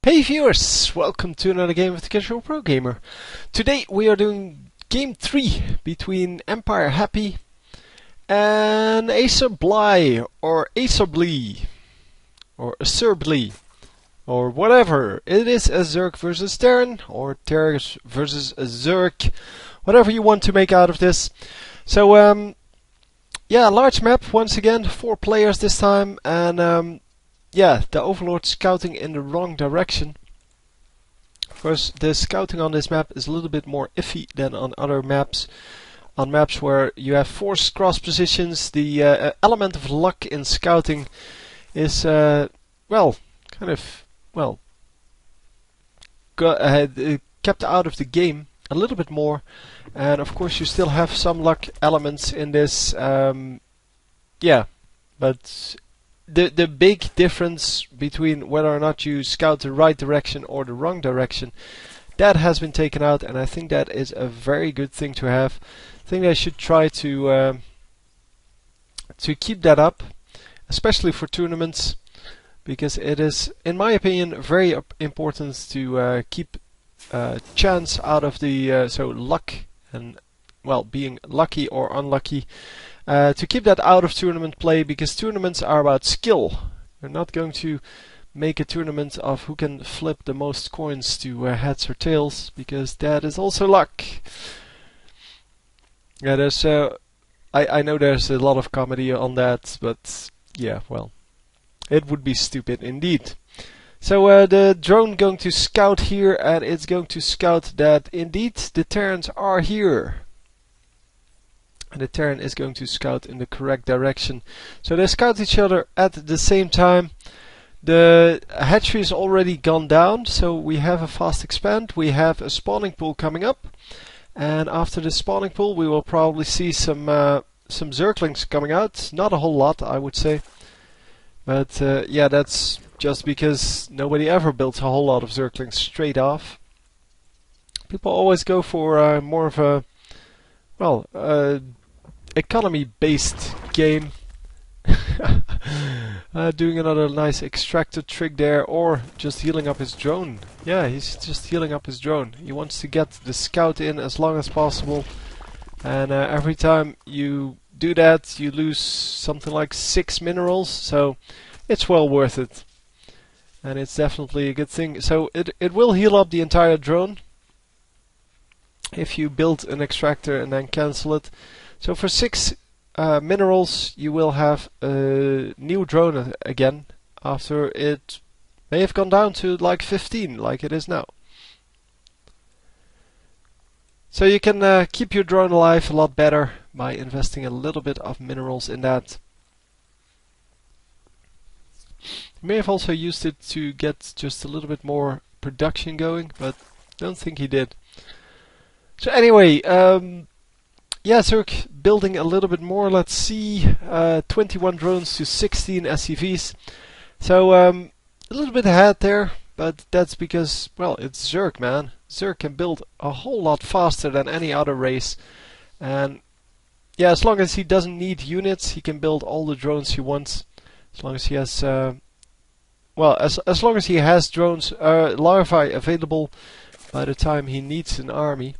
Hey viewers, welcome to another game of the Casual Pro Gamer. Today we are doing game 3 between EmpireHappy and AcerBly or AcerBly or AcerBly or whatever. It is a Zerg versus Terran or Terran versus a Zerg, whatever you want to make out of this. So yeah, large map once again, 4 players this time, and yeah, the Overlord scouting in the wrong direction. Of course, the scouting on this map is a little bit more iffy than on other maps. On maps where you have forced cross positions, the element of luck in scouting is, well, kind of, well, kept out of the game a little bit more. And of course, you still have some luck elements in this, yeah, but the big difference between whether or not you scout the right direction or the wrong direction, that has been taken out, and I think that is a very good thing to have. I think they should try to keep that up, especially for tournaments, because it is, in my opinion, very important to keep chance out of the so luck and, well, being lucky or unlucky. To keep that out of tournament play, because tournaments are about skill. You're not going to make a tournament of who can flip the most coins to heads or tails, because that is also luck. Yeah, there's I know there's a lot of comedy on that, but yeah, well, it would be stupid indeed. So the drone going to scout here, and it's going to scout that indeed the Terrans are here. And the Terran is going to scout in the correct direction. So they scout each other at the same time. The hatchery is already gone down, so we have a fast expand. We have a spawning pool coming up, and after the spawning pool we will probably see some Zerglings coming out. Not a whole lot, I would say, but yeah, that's just because nobody ever built a whole lot of Zerglings straight off. People always go for more of a, well, economy-based game. Doing another nice extractor trick there, or just healing up his drone. Yeah, he's just healing up his drone. He wants to get the scout in as long as possible, and every time you do that you lose something like 6 minerals, so it's well worth it. And it's definitely a good thing. So it will heal up the entire drone if you build an extractor and then cancel it. So for 6 minerals you will have a new drone again, after it may have gone down to like 15 like it is now. So you can keep your drone alive a lot better by investing a little bit of minerals in that. You may have also used it to get just a little bit more production going, but don't think he did. So anyway, yeah, Zerg building a little bit more. Let's see, 21 drones to 16 SCVs. So a little bit ahead there, but that's because, well, it's Zerg, man. Zerg can build a whole lot faster than any other race, and yeah, as long as he doesn't need units, he can build all the drones he wants. As long as he has, well, as long as he has drones, larvae available by the time he needs an army.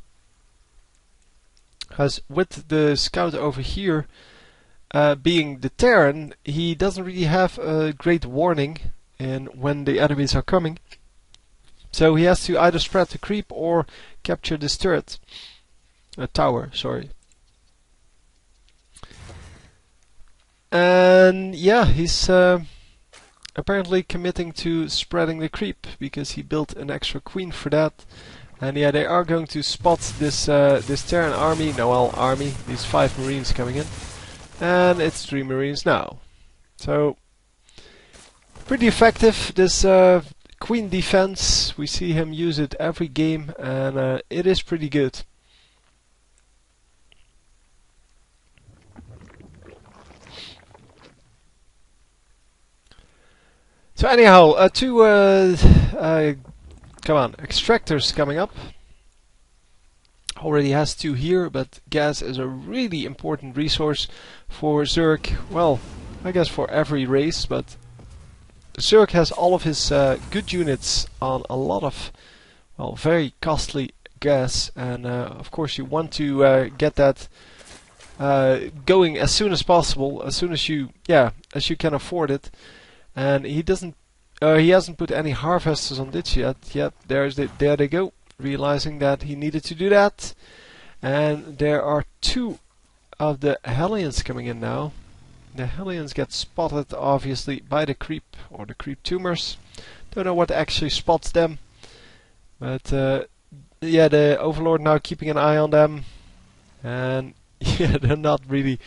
Because with the scout over here being the Terran, he doesn't really have a great warning in when the enemies are coming. So he has to either spread the creep or capture this turret. Tower, sorry. And yeah, he's apparently committing to spreading the creep, because he built an extra queen for that. And yeah, they are going to spot this this Terran army. No, well, army. These 5 Marines coming in, and it's 3 Marines now. So pretty effective, this queen defense. We see him use it every game, and it is pretty good. So anyhow, 2 come on, extractors coming up. Already has 2 here, but gas is a really important resource for Zerg. Well, I guess for every race, but Zerg has all of his good units on a lot of, well, very costly gas, and of course you want to get that going as soon as possible, as soon as you, as you can afford it. And he hasn't put any harvesters on this yet. Yep, there they go, realizing that he needed to do that. And there are 2 of the Hellions coming in now. The Hellions get spotted obviously by the creep, or the creep tumors. Don't know what actually spots them, but yeah, the Overlord now keeping an eye on them, and yeah, they're not really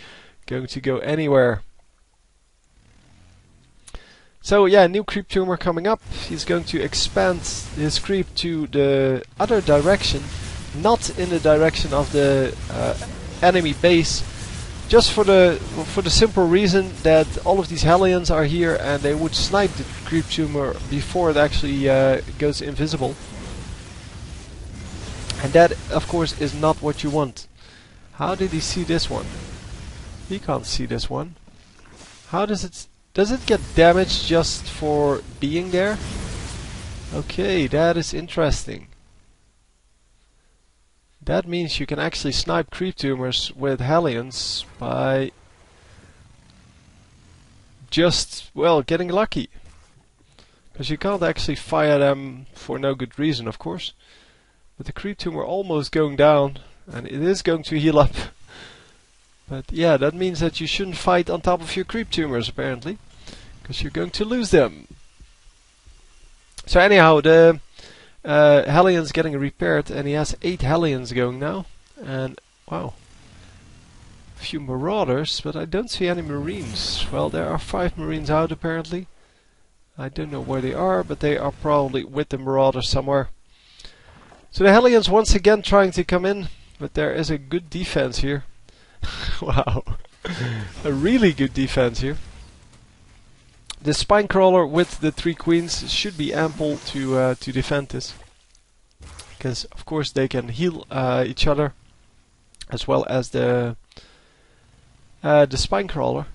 going to go anywhere. So yeah, new creep tumor coming up. He's going to expand his creep to the other direction, not in the direction of the enemy base, just for the simple reason that all of these Hellions are here and they would snipe the creep tumor before it actually goes invisible. And that, of course, is not what you want. How did he see this one? He can't see this one. How does it get damaged just for being there? Okay, that is interesting. That means you can actually snipe creep tumors with Hellions by just, well, getting lucky. Because you can't actually fire them for no good reason, of course. But the creep tumor almost going down, and it is going to heal up. But yeah, that means that you shouldn't fight on top of your creep tumors, apparently, because you're going to lose them. So anyhow, the Hellions getting repaired, and he has 8 Hellions going now. And wow, a few Marauders, but I don't see any Marines. Well, there are 5 Marines out apparently. I don't know where they are, but they are probably with the Marauders somewhere. So the Hellions once again trying to come in, but there is a good defense here. Wow, a really good defense here. The Spinecrawler with the 3 Queens should be ample to defend this, because of course they can heal each other, as well as the Spinecrawler.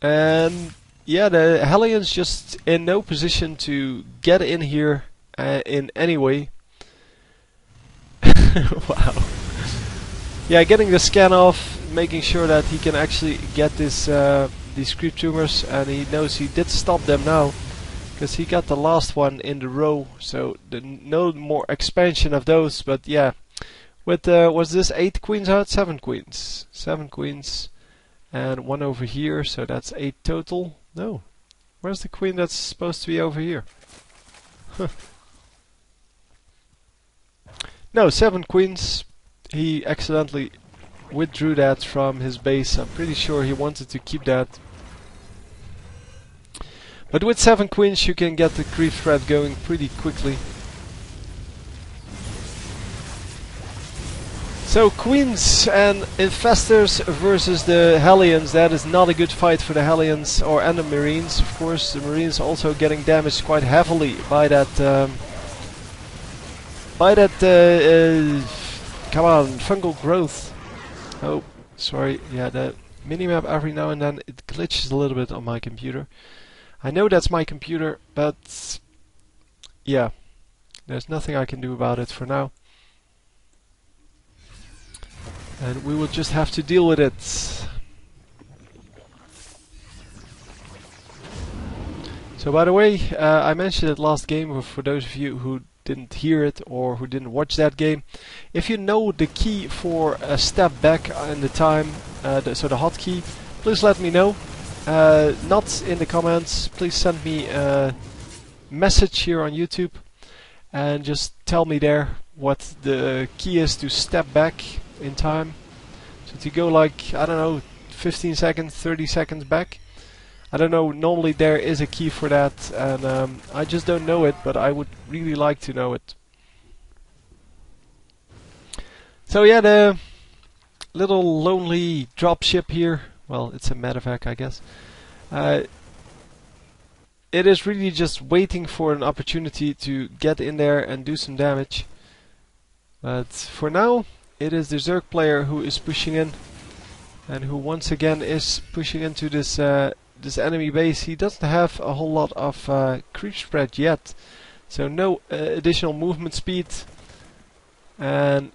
And yeah, the Hellions just in no position to get in here in any way. Wow. Yeah, getting the scan off, making sure that he can actually get this these creep tumors, and he knows he did stop them now, because he got the last one in the row, so no more expansion of those. But yeah, with was this 8 queens out? 7 queens. 7 queens and 1 over here, so that's 8 total. No, where's the queen that's supposed to be over here? Huh. No, 7 queens. He accidentally withdrew that from his base. I'm pretty sure he wanted to keep that. But with 7 queens you can get the creep threat going pretty quickly. So queens and infestors versus the Hellions. That is not a good fight for the Hellions and the Marines. Of course, the Marines also getting damaged quite heavily by that come on, fungal growth. Oh, sorry. Yeah, the minimap every now and then it glitches a little bit on my computer. I know that's my computer, but yeah, there's nothing I can do about it for now. And we will just have to deal with it. So by the way, I mentioned it last game, for those of you who didn't hear it or who didn't watch that game. If you know the key for a step back in the time, so the hotkey, please let me know. Not in the comments, please send me a message here on YouTube and just tell me there what the key is to step back in time. So to go like, I don't know, 15 seconds, 30 seconds back. I don't know, normally there is a key for that, and I just don't know it, but I would really like to know it. So yeah, the little lonely dropship here, well, it's a medevac, I guess. It is really just waiting for an opportunity to get in there and do some damage. But for now, it is the Zerg player who is pushing in, and who once again is pushing into this this enemy base, he doesn't have a whole lot of creep spread yet. So no additional movement speed. And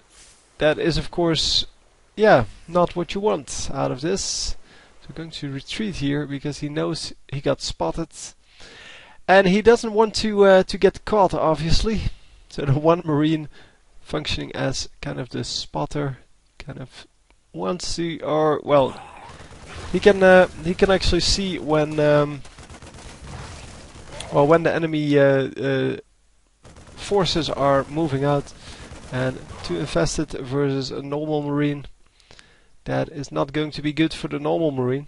that is of course, yeah, not what you want out of this. So we're going to retreat here because he knows he got spotted. And he doesn't want to get caught, obviously. So the one Marine functioning as kind of the spotter, kind of wants to, or well, he can actually see when well, when the enemy forces are moving out. And 2 infested versus a normal Marine, that is not going to be good for the normal Marine.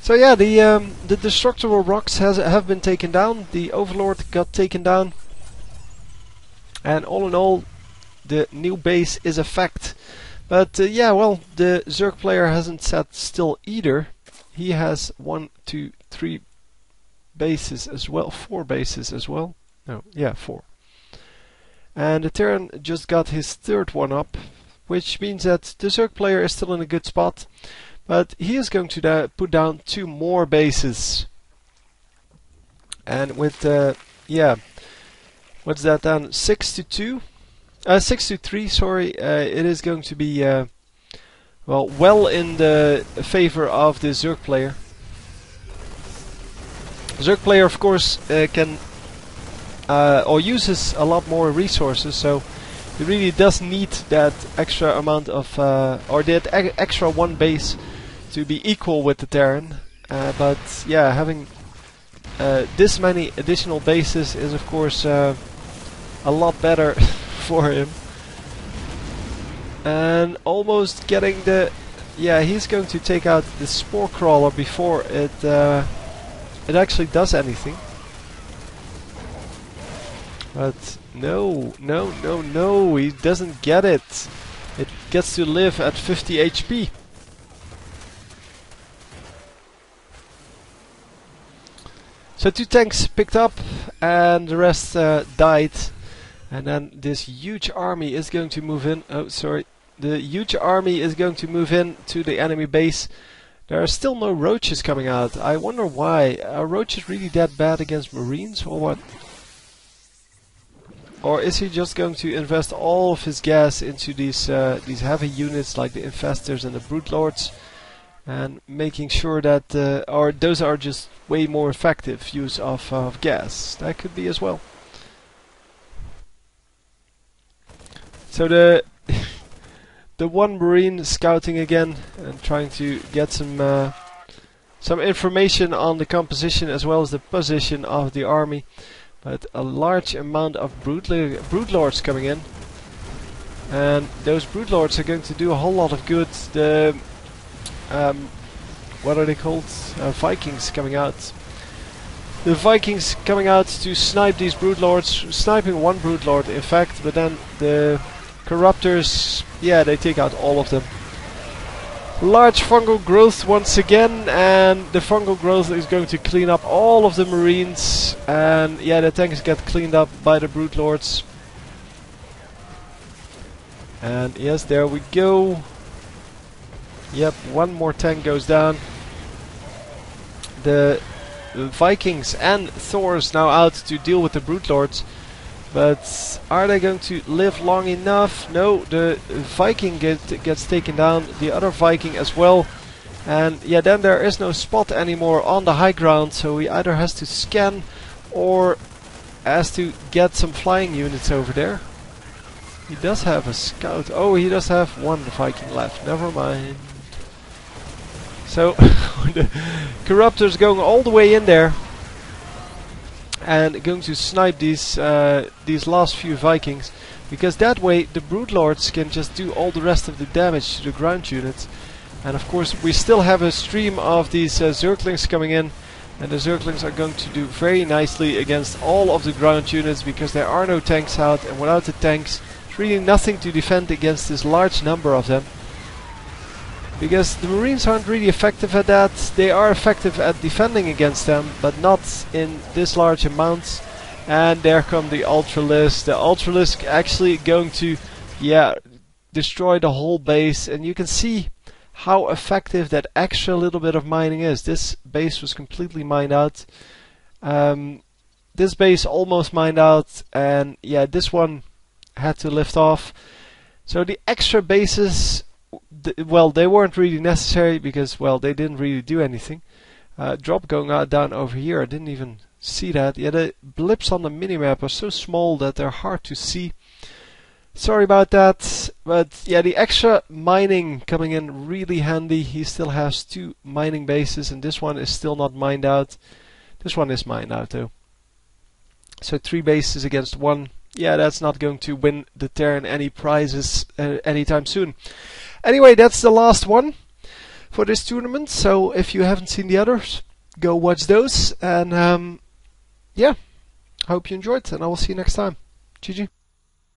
So yeah, the destructible rocks have been taken down. The Overlord got taken down, and all in all, the new base is a fact. But yeah, well, the Zerg player hasn't sat still either. He has 1, 2, 3 bases as well, 4 bases as well. No, yeah, 4. And the Terran just got his 3rd one up, which means that the Zerg player is still in a good spot. But he is going to put down 2 more bases. And with, yeah, what's that then? 6 to 2? 6 to 3, sorry. It is going to be, well in the favor of the Zerg player. Zerg player, of course, can, or uses a lot more resources, so he really does need that extra amount of, or that extra 1 base to be equal with the Terran. But yeah, having this many additional bases is of course a lot better for him. And almost getting the, yeah, he's going to take out the spore crawler before it actually does anything. But no, he doesn't get it. It gets to live at 50 HP. So 2 tanks picked up and the rest died. And then this huge army is going to move in. Oh, sorry. The huge army is going to move in to the enemy base. There are still no roaches coming out. I wonder why. Are roaches really that bad against Marines or what? Or is he just going to invest all of his gas into these heavy units like the Infestors and the Broodlords, and making sure that or those are just way more effective use of gas? That could be as well. So the the one Marine scouting again and trying to get some information on the composition as well as the position of the army. But a large amount of Broodlords coming in, and those Broodlords are going to do a whole lot of good. The what are they called? Vikings coming out. The Vikings coming out to snipe these Broodlords, sniping 1 Broodlord in fact, but then the Corruptors, yeah, they take out all of them. Large fungal growth once again, and the fungal growth is going to clean up all of the Marines, and yeah, the tanks get cleaned up by the Broodlords. And yes, there we go. Yep, 1 more tank goes down. The Vikings and Thors now out to deal with the Broodlords. But are they going to live long enough? No, the Viking gets taken down, the other Viking as well. And yeah, then there is no spot anymore on the high ground, so he either has to scan or has to get some flying units over there. He does have a scout. Oh, he does have 1 Viking left. Never mind. So the Corruptors going all the way in there and going to snipe these last few Vikings, because that way the Broodlords can just do all the rest of the damage to the ground units. And of course we still have a stream of these Zerglings coming in, and the Zerglings are going to do very nicely against all of the ground units, because there are no tanks out, and without the tanks there's really nothing to defend against this large number of them. Because the Marines aren't really effective at that. They are effective at defending against them, but not in this large amounts. And there come the Ultralisk. The Ultralisk actually going to, yeah, destroy the whole base. And you can see how effective that extra little bit of mining is. This base was completely mined out. This base almost mined out, and yeah, this one had to lift off. So the extra bases, well, they weren't really necessary because, well, they didn't really do anything. Drop going down over here, I didn't even see that. Yeah, the blips on the minimap are so small that they're hard to see. Sorry about that, but yeah, the extra mining coming in really handy. He still has 2 mining bases, and this one is still not mined out. This one is mined out though. So 3 bases against 1. Yeah, that's not going to win the Terran any prizes anytime soon. Anyway, that's the last one for this tournament. So if you haven't seen the others, go watch those. And yeah, hope you enjoyed, and I will see you next time. GG.